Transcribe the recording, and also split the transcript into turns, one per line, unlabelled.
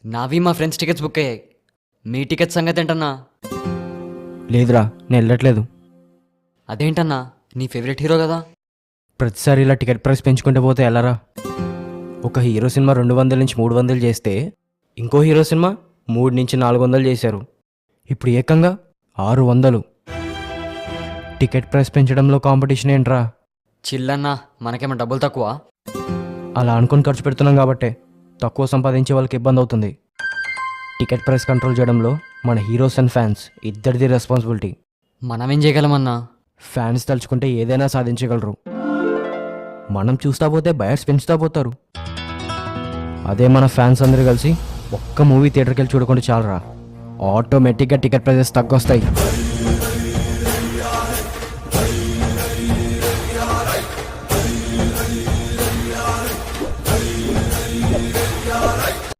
నావి మా friends tickets book అయ్యాయి. మీ టికెట్స్ సంగతి ఏంటన్నా?
లేదురా, నేను వెళ్ళట్లేదు.
అదేంటన్నా, నీ ఫేవరెట్ హీరో కదా.
ప్రతిసారి ఇలా టికెట్ ప్రైస్ పెంచుకుంటూ పోతే ఎలారా? ఒక హీరో సినిమా 200 నుంచి 300 చేస్తే ఇంకో హీరో సినిమా 3 నుంచి 400 చేశారు. ఇప్పుడు ఏకంగా 600. టికెట్ ప్రైస్ పెంచడంలో కాంపిటీషన్ ఏంట్రా?
చిల్లన్నా, మనకేమో డబ్బులు తక్కువ.
అలా అనుకుని ఖర్చు పెడుతున్నాం కాబట్టే తక్కువ సంపాదించే వాళ్ళకి ఇబ్బంది అవుతుంది. టికెట్ ప్రైస్ కంట్రోల్ చేయడంలో మన హీరోస్ అండ్ ఫ్యాన్స్ ఇద్దరిది రెస్పాన్సిబిలిటీ.
మనమేం చేయగలమన్నా?
ఫ్యాన్స్ తలుచుకుంటే ఏదైనా సాధించగలరు. మనం చూస్తా పోతే బయర్స్ పెంచుతా పోతారు. అదే మన ఫ్యాన్స్ అందరూ కలిసి ఒక్క మూవీ థియేటర్కి వెళ్ళి చూడకుండా చాలరా, ఆటోమేటిక్గా టికెట్ ప్రైజెస్ తగ్గొస్తాయి.